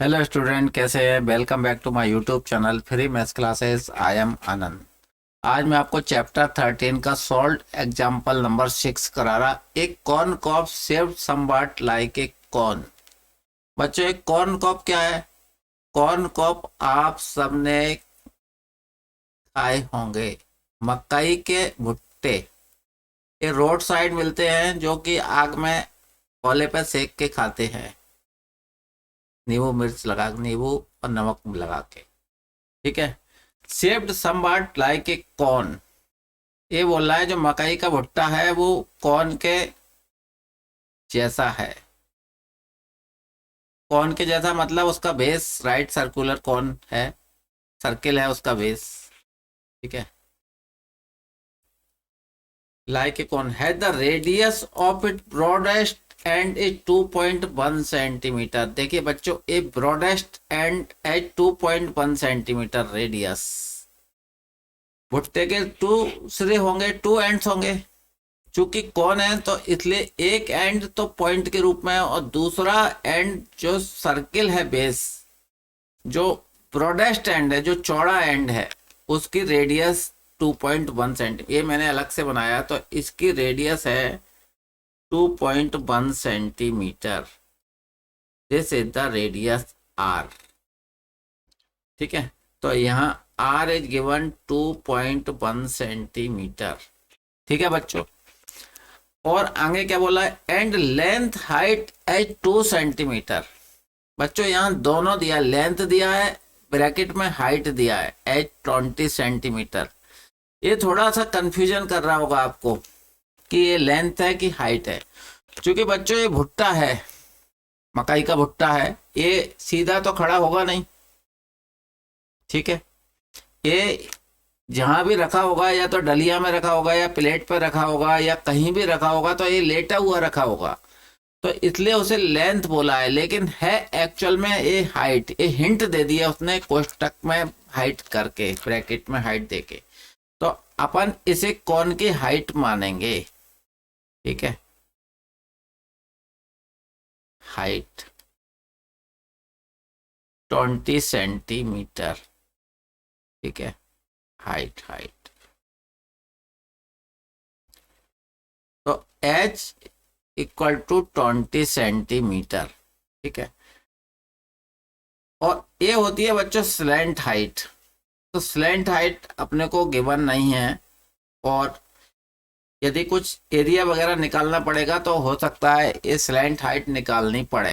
Hello student, कैसे हैं? Welcome back to my YouTube channel free maths classes. I am Anand. आज मैं आपको चैप्टर 13 का सॉल्व एग्जांपल नंबर 6 करा रहा। एक corn cob shaped somewhat like a corn. बच्चों, एक कॉर्न कॉप क्या है? कॉर्न कॉप आप सबने खाए होंगे। मकई के भुट्टे ये रोड साइड मिलते हैं, जो कि आग में कोले पे सेक के खाते हैं, नींबू मिर्च लगा, नींबू और नमक लगा के। ठीक है। Shaped somewhat like a corn, ये बोल रहा है जो मकई का भुट्टा है वो कॉर्न के जैसा है। कॉर्न के जैसा मतलब उसका बेस राइट सर्कुलर कॉर्न है, सर्किल है उसका बेस। ठीक है। Like a corn has the radius of it broadest end is 2.1 centimetre. देखिए बच्चों, a broadest end as 2.1 centimetre radius. भुट्टे के दूसरे होंगे, टू एंड्स होंगे। चूंकि कौन है तो इसलिए एक एंड तो पॉइंट के रूप में है और दूसरा एंड जो सर्किल है बेस, जो ब्रॉडेस्ट एंड है, जो चौड़ा एंड है, उसकी रेडियस 2.1 सेंटीमीटर। ये मैंने अलग से बनाया तो इसकी रेडियस है 2.1 centimetre. This is the radius R. ठीक है। तो यहाँ आर इज गिवन 2.1 सेंटीमीटर। ठीक है बच्चों। और आगे क्या बोला है? And length height as 2 centimetre. बच्चों यहाँ दोनों दिया, लेंथ दिया है, ब्रैकेट में हाइट दिया है एज 20 सेंटीमीटर। ये थोड़ा सा कंफ्यूजन कर रहा होगा आपको कि ये लेंथ है कि हाइट है। क्योंकि बच्चों ये भुट्टा है, मकई का भुट्टा है, ये सीधा तो खड़ा होगा नहीं। ठीक है। ये जहां भी रखा होगा, या तो डलिया में रखा होगा, या प्लेट पर रखा होगा, या कहीं भी रखा होगा, तो ये लेटा हुआ रखा होगा। तो इसलिए उसे लेंथ बोला है, लेकिन है एक्चुअल में ये हाइट। ये हिंट दे दिया उसने कोष्टक में हाइट करके, ब्रैकेट में हाइट देके। तो अपन इसे कौन की हाइट मानेंगे? ठीक है। Height 20 centimetre. ठीक है। हाइट हाइट तो h इक्वल टू 20 सेंटीमीटर। ठीक है। और ये होती है बच्चों स्लैंट हाइट। तो स्लैंट हाइट अपने को गिवन नहीं है, और यदि कुछ एरिया वगैरह निकालना पड़ेगा तो हो सकता है ये स्लैंट हाइट निकालनी पड़े।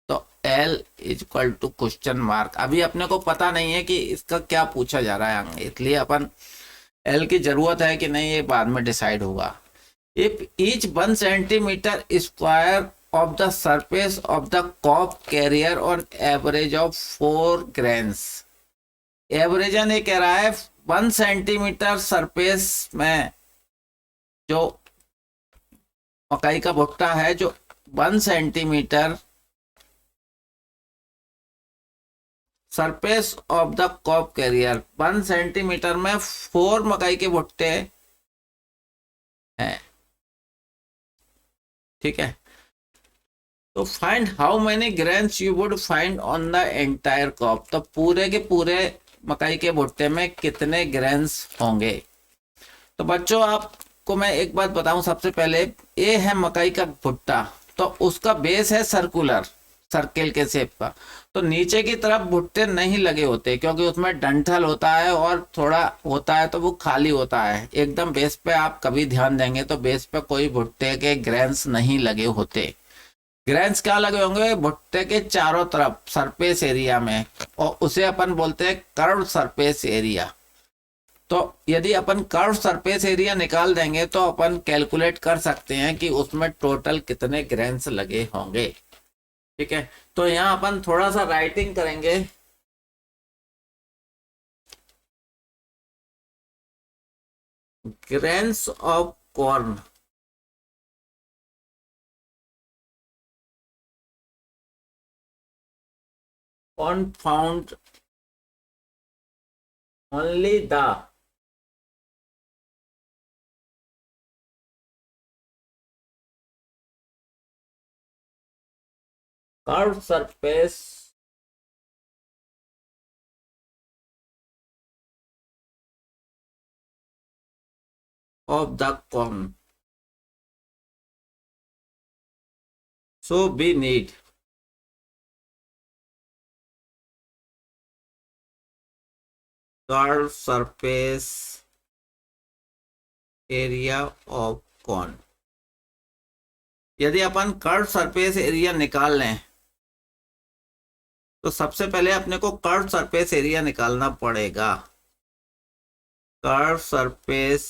तो L is equal to question mark. अभी अपने को पता नहीं है कि इसका क्या पूछा जा रहा है, इसलिए अपन L की जरूरत है कि नहीं ये बाद में डिसाइड होगा। If each 1 centimetre square of the surface of the cob carrier और एवरेज ऑफ 4 ग्रेन्स। एवरेजन ये कह रहा है 1 सेंटीमीटर सरफेस में जो मकई का भुट्टा है, जो 1 centimetre surface of the cob carrier, 1 centimetre में 4 मकई के भुट्टे हैं। ठीक है। तो find how many grains you would find on the entire cob. तो पूरे के पूरे मकई के भुट्टे में कितने ग्रेन्स होंगे? तो बच्चों आपको मैं एक बात बताऊं, सबसे पहले ये है मकई का भुट्टा, तो उसका बेस है सर्कुलर, सर्किल के शेप का। तो नीचे की तरफ भुट्टे नहीं लगे होते, क्योंकि उसमें डंठल होता है और थोड़ा होता है, तो वो खाली होता है एकदम। बेस पे आप कभी ध्यान देंगे तो बेस पे कोई भुट्टे के ग्रेन्स नहीं लगे होते। ग्रेन्स क्या लगे होंगे? भुट्टे के चारों तरफ सरफेस एरिया में, और उसे अपन बोलते हैं कर्व सरफेस एरिया। तो यदि अपन कर्व सरफेस एरिया निकाल देंगे तो अपन कैलकुलेट कर सकते हैं कि उसमें टोटल कितने ग्रेन्स लगे होंगे। ठीक है। तो यहाँ अपन थोड़ा सा राइटिंग करेंगे। Grains of corn on found only the curved surface of the cone. So we need curved surface area of cone. यदि अपन कर्व सरफेस एरिया निकाल लें तो सबसे पहले अपने को कर्व सरफेस एरिया निकालना पड़ेगा। Curve surface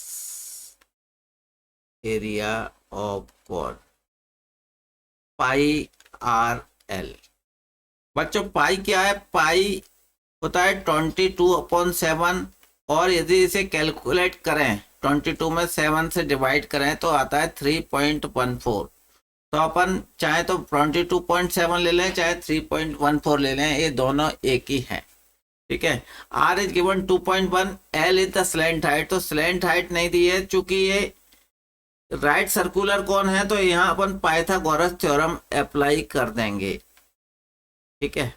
area of cone pi r L. बच्चों पाई क्या है? पाई होता है 22/7 और यदि इसे कैलकुलेट करें 22 में 7 से डिवाइड करें तो आता है 3.14। तो अपन चाहे तो 22.7 ले लें चाहे 3.14 ले लें, ये दोनों एक ही हैं। ठीक है। R is given 2.1, L is the slant height. तो स्लैंट हाइट नहीं दी है चूंकि ये राइट सर्कुलर कौन है, तो यहाँ अपन पाइथागोरस थ्योरम अप्लाई कर देंगे। ठीक है।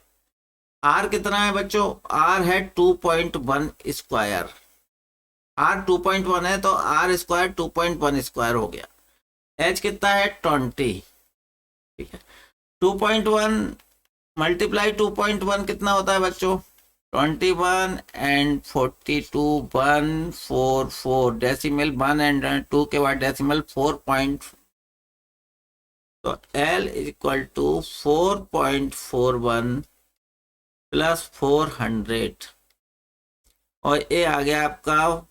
आर कितना है बच्चों? आर है 2.1 स्क्वायर। आर 2.1 है तो आर स्क्वायर 2.1 स्क्वायर हो गया। एच कितना है? 20। ठीक है। 2.1 मल्टीप्लाई 2.1 कितना होता है बच्चों? 21 एंड 42 144 डेसिमल 1 एंड 2 के बाद डेसिमल 4. तो L इक्वल टू 4.41 प्लस 400 और ये आ गया आपका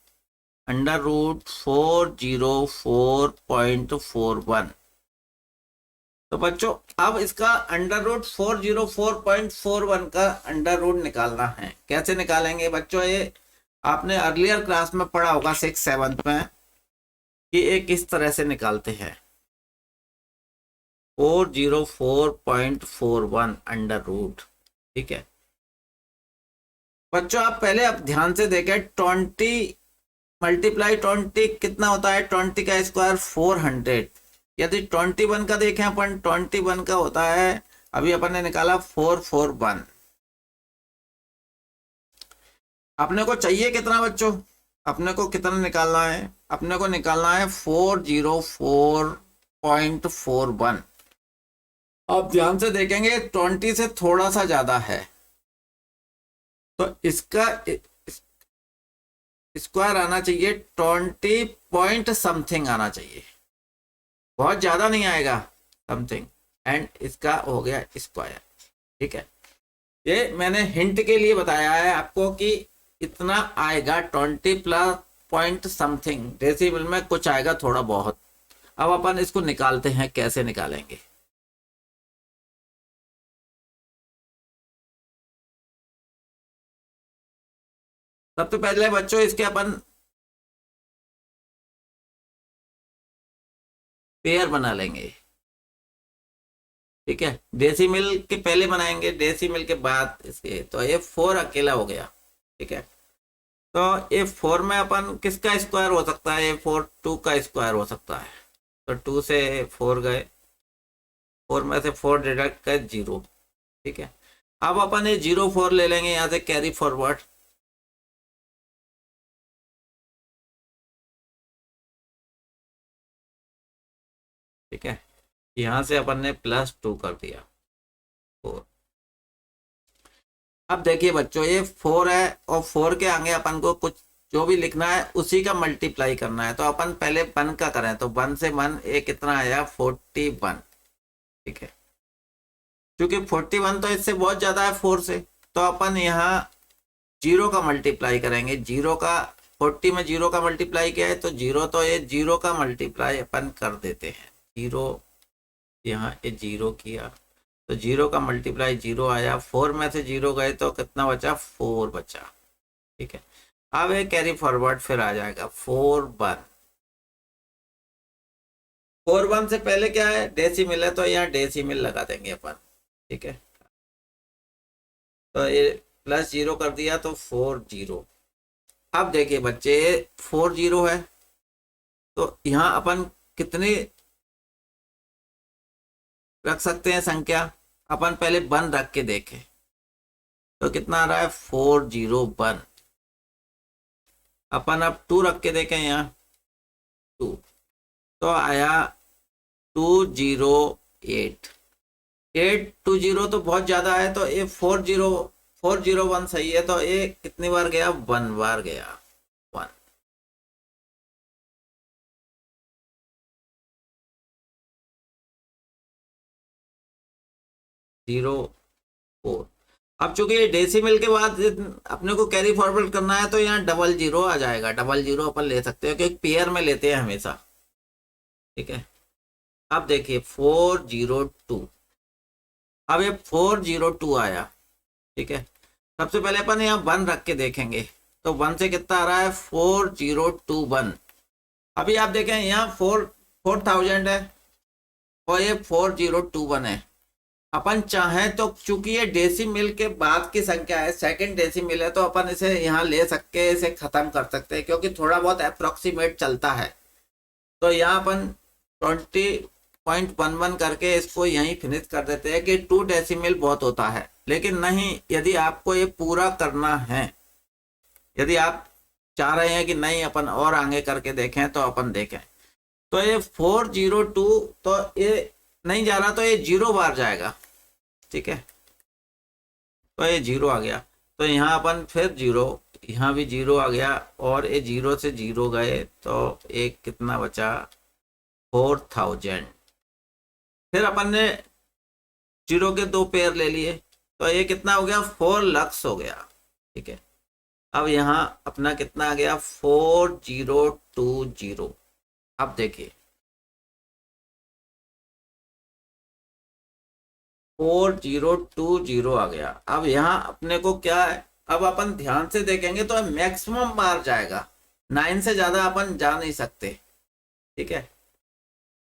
√404.41। तो बच्चों अब इसका √404.41 का अंडर रूट निकालना है। कैसे निकालेंगे बच्चों? ये आपने अर्लियर क्लास में पढ़ा होगा 6th-7th में कि ये किस तरह से निकालते हैं। 404.41 अंडर रूट। ठीक है बच्चों, आप पहले आप ध्यान से देखें 20 मल्टीप्लाई 20 कितना होता है? 20 का स्क्वायर 400। यदि 21 का देखें अपन 21 का होता है, अभी अपन ने निकाला 441। अपने को चाहिए कितना बच्चों? अपने को कितना निकालना है? अपने को निकालना है 404.41। अब ध्यान से देखेंगे 20 से थोड़ा सा ज्यादा है तो इसका स्क्वायर आना चाहिए 20 पॉइंट समथिंग आना चाहिए, बहुत ज्यादा नहीं आएगा, समथिंग। एंड इसका हो गया स्क्वायर। ठीक है। ये मैंने हिंट के लिए बताया है आपको कि इतना आएगा 20 प्लस पॉइंट समथिंग डेसिमल में कुछ आएगा थोड़ा बहुत। अब अपन इसको निकालते हैं, कैसे निकालेंगे? सबसे पहले बच्चों इसके अपन पेयर बना लेंगे। ठीक है। डेसिमल के पहले बनाएंगे, डेसिमल के बाद इसके। तो ये 4 अकेला हो गया। ठीक है। तो ये 4 में अपन किसका स्क्वायर हो सकता है? ये 4 2 का स्क्वायर हो सकता है। तो 2 से 4 गए, 4 में से 4 डिडक्ट कर 0। ठीक है। अब अपन ये 0 4 ले लेंगे यहाँ से कैरी फॉरवर्ड। ठीक है। यहाँ से अपन ने +2 कर दिया 4। अब देखिए बच्चों ये 4 है और 4 के आगे अपन को कुछ जो भी लिखना है उसी का मल्टीप्लाई करना है। तो अपन पहले 1 का करें तो 1 से 1 ये कितना आया? 41। ठीक है। क्योंकि 41 तो इससे बहुत ज्यादा है 4 से, तो अपन यहाँ 0 का मल्टीप्लाई करेंगे। 0 का 40 में 0 का मल्टीप्लाई किया है तो 0, तो ये 0 का मल्टीप्लाई अपन कर देते हैं। 0 यहाँ ये 0 किया तो 0 का मल्टीप्लाई 0 आया। 4 में से 0 गए तो कितना बचा? 4 बचा। ठीक है। अब ये कैरी फॉरवर्ड फिर आ जाएगा 4 1 से पहले क्या है? डेसिमल है तो यहाँ डेसिमल लगा देंगे अपन। ठीक है। तो ये +0 कर दिया तो 40। अब देखिए बच्चे 40 है तो यहाँ अपन कितनी रख सकते हैं संख्या? अपन पहले 1 रख के देखें तो कितना आ रहा है? 401। अपन अब 2 रख के देखें यहाँ टू, तो आया 208। 820 तो बहुत ज्यादा है, तो ये 401 सही है, तो ये कितनी बार गया, 1 बार गया, 1। जीरो 4। अब चूंकि ये डेसिमल के बाद अपने को कैरी फॉरवर्ड करना है, तो यहाँ डबल जीरो आ जाएगा। डबल जीरो अपन ले सकते हो क्योंकि पेयर में लेते हैं हमेशा, ठीक है। अब देखिए 402, अब ये 402 आया, ठीक है। सबसे पहले अपन यहाँ 1 रख के देखेंगे, तो 1 से कितना आ रहा है, 4021। अभी आप देखें यहाँ 4000 है और ये 4021 है। अपन चाहें तो, चूंकि ये डेसिमल के बाद की संख्या है, सेकंड डेसिमल है, तो अपन इसे यहाँ ले सकते हैं, इसे खत्म कर सकते हैं, क्योंकि थोड़ा बहुत अप्रोक्सीमेट चलता है। तो यहाँ अपन 20.11 करके इसको यहीं फिनिश कर देते हैं कि 2 डेसिमल बहुत होता है। लेकिन नहीं, यदि आपको ये पूरा करना है, यदि आप चाह रहे हैं कि नहीं अपन और आगे करके देखें, तो अपन देखें। तो ये 402, तो ये नहीं जा रहा, तो ये 0 बार जाएगा, ठीक है। तो ये 0 आ गया, तो यहाँ अपन फिर 0, यहाँ भी 0 आ गया, और ये 0 से 0 गए, तो एक कितना बचा, 4000। फिर अपन ने 0 के 2 पेयर ले लिए, तो ये कितना हो गया, 4 लक्स हो गया, ठीक है। अब यहाँ अपना कितना आ गया, 4020। अब देखिए 4020 आ गया। अब यहाँ अपने को क्या है, अब अपन ध्यान से देखेंगे तो मैक्सिमम बार जाएगा, 9 से ज्यादा अपन जा नहीं सकते, ठीक है।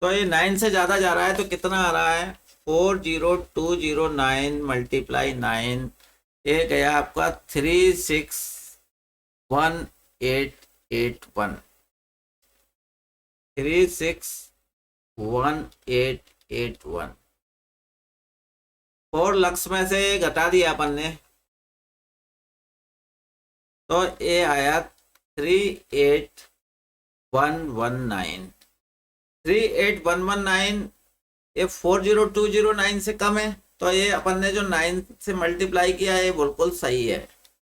तो ये 9 से ज्यादा जा रहा है, तो कितना आ रहा है, 40209 मल्टीप्लाई 9, ये गया आपका 361881। 361881, 4 लक्स में से घटा दिया अपन ने, तो ये आया 38119। 38119, ये 40209 से कम है, तो ये अपन ने जो 9 से मल्टीप्लाई किया है, ये बिल्कुल सही है,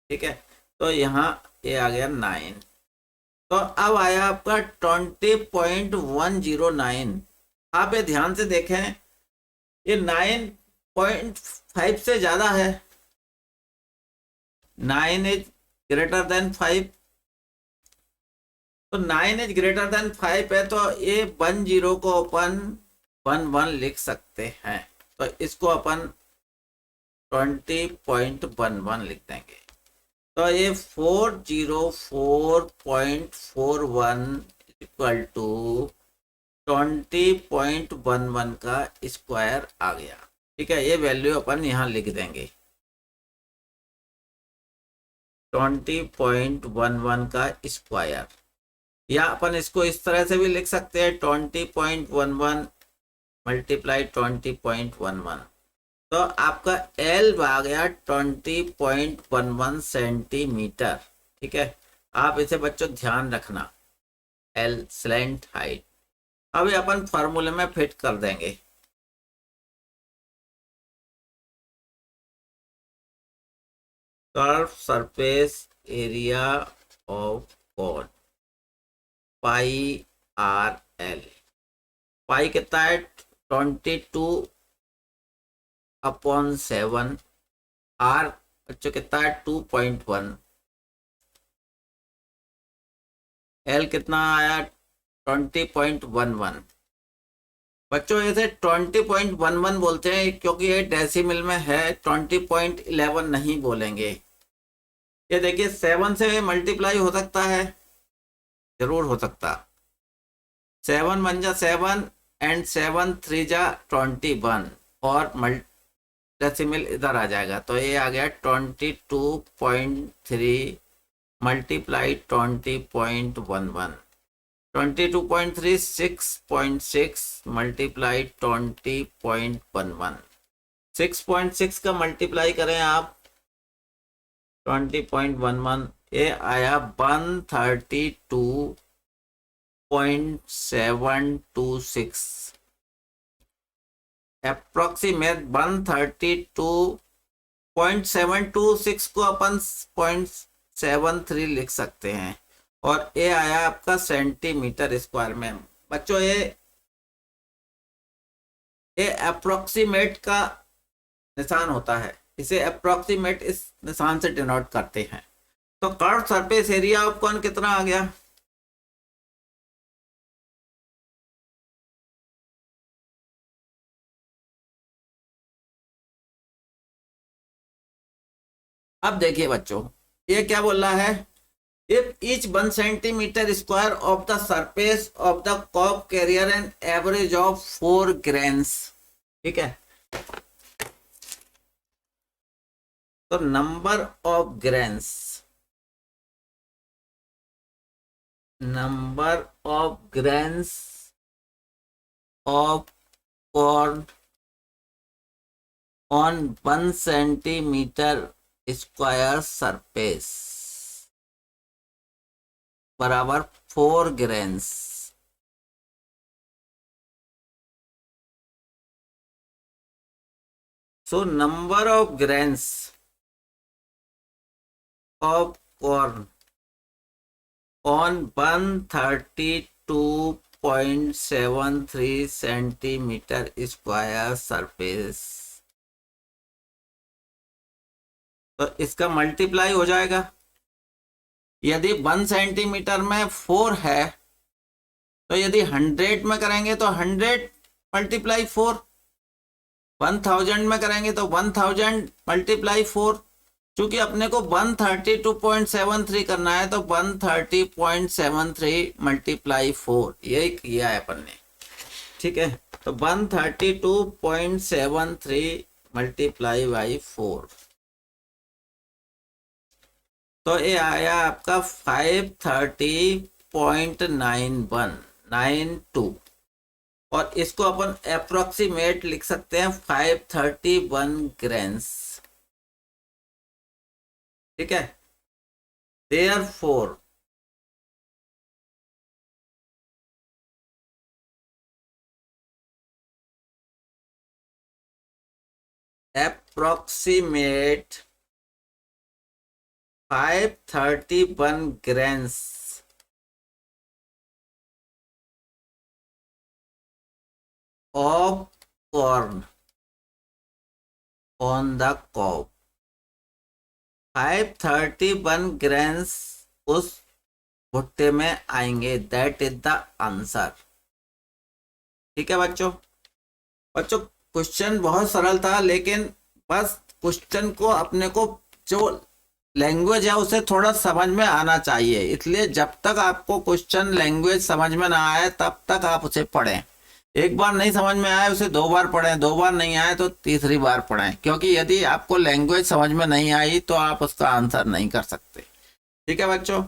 ठीक है। तो यहाँ ये आ गया 9। तो अब आया आपका 20.109। आप ये ध्यान से देखें, ये 9.5 से ज्यादा है, 9 इज ग्रेटर देन 5, तो 9 इज ग्रेटर देन 5 है, तो ये 10 को अपन 11 लिख सकते हैं, तो इसको अपन 20.11 लिख देंगे। तो ये 404.41 इक्वल टू 20.11 का स्क्वायर आ गया, ठीक है। ये वैल्यू अपन यहाँ लिख देंगे, 20.11 का स्क्वायर, या अपन इसको इस तरह से भी लिख सकते हैं, 20.11 मल्टीप्लाई 20.11। तो आपका L आ गया 20.11 सेंटीमीटर, ठीक है। आप इसे बच्चों ध्यान रखना, L स्लैंट हाइट। अभी अपन फॉर्मूले में फिट कर देंगे। Curve surface area of cone, pi r l. Pi कितना है, 22/7। आर बच्चों कितना है, 2.1। एल कितना आया, 20.11। बच्चों ऐसे 20.11 बोलते हैं क्योंकि ये डेसिमल में है, 20.11 नहीं बोलेंगे। ये देखिए 7 से मल्टीप्लाई हो सकता है, जरूर हो सकता, 7 1 जा 7 एंड 7 3 जा 21, और डेसिमल इधर आ जाएगा, तो ये आ गया 22.3 मल्टीप्लाई 20.11, 22.3 6.6 मल्टीप्लाई 20.11। 6.6 का मल्टीप्लाई करें आप 20.11, ये आया 132 0.726 अप्रोक्सीमेट 132.726 को अपन 0.73 लिख सकते हैं और ये आया आपका सेंटीमीटर स्क्वायर में। बच्चों ये अप्रोक्सीमेट का निशान होता है, इसे अप्रोक्सीमेट इस निशान से डिनोट करते हैं। तो कर्व सरफेस एरिया ऑफ कौन कितना आ गया? अब देखिए बच्चों, ये क्या बोल रहा है, if each 1 centimetre square of the surface of the curve carrier an average of 4 grains. ठीक है, तो number of grains, of corn on 1 centimetre square surface बराबर 4 grains. So number of grains of corn on 132.73 centimetre square surface, तो इसका multiply हो जाएगा। यदि 1 centimetre में 4 है तो यदि 100 में करेंगे तो 100 मल्टीप्लाई 4, 1000 में करेंगे तो 1000 मल्टीप्लाई 4। चूंकि अपने को 132.73 करना है तो 130.73 मल्टीप्लाई 4, यही किया है अपन ने। ठीक है, तो 132.73 मल्टीप्लाई बाई 4, तो ये आया आपका 530.9192 और इसको अपन अप्रोक्सीमेट लिख सकते हैं 531 ग्रेन्स। ठीक है, therefore approximate 531 grains of corn on the cob। 531 grains उस भुट्टे में आएंगे, दैट इज द आंसर। ठीक है बच्चों, क्वेश्चन बहुत सरल था, लेकिन बस क्वेश्चन को अपने को जो लैंग्वेज है उसे थोड़ा समझ में आना चाहिए। इसलिए जब तक आपको क्वेश्चन लैंग्वेज समझ में ना आए तब तक आप उसे पढ़ें। एक बार नहीं समझ में आए उसे 2 बार पढ़ें, 2 बार नहीं आए तो तीसरी बार पढ़ें, क्योंकि यदि आपको लैंग्वेज समझ में नहीं आई तो आप उसका आंसर नहीं कर सकते। ठीक है बच्चों,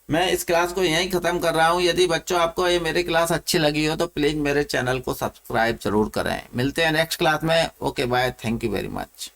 मैं इस क्लास को यहीं ख़त्म कर रहा हूँ। यदि बच्चों आपको ये मेरी क्लास अच्छी लगी हो तो प्लीज़ मेरे चैनल को सब्सक्राइब जरूर करें। मिलते हैं नेक्स्ट क्लास में। Okay bye, thank you very much.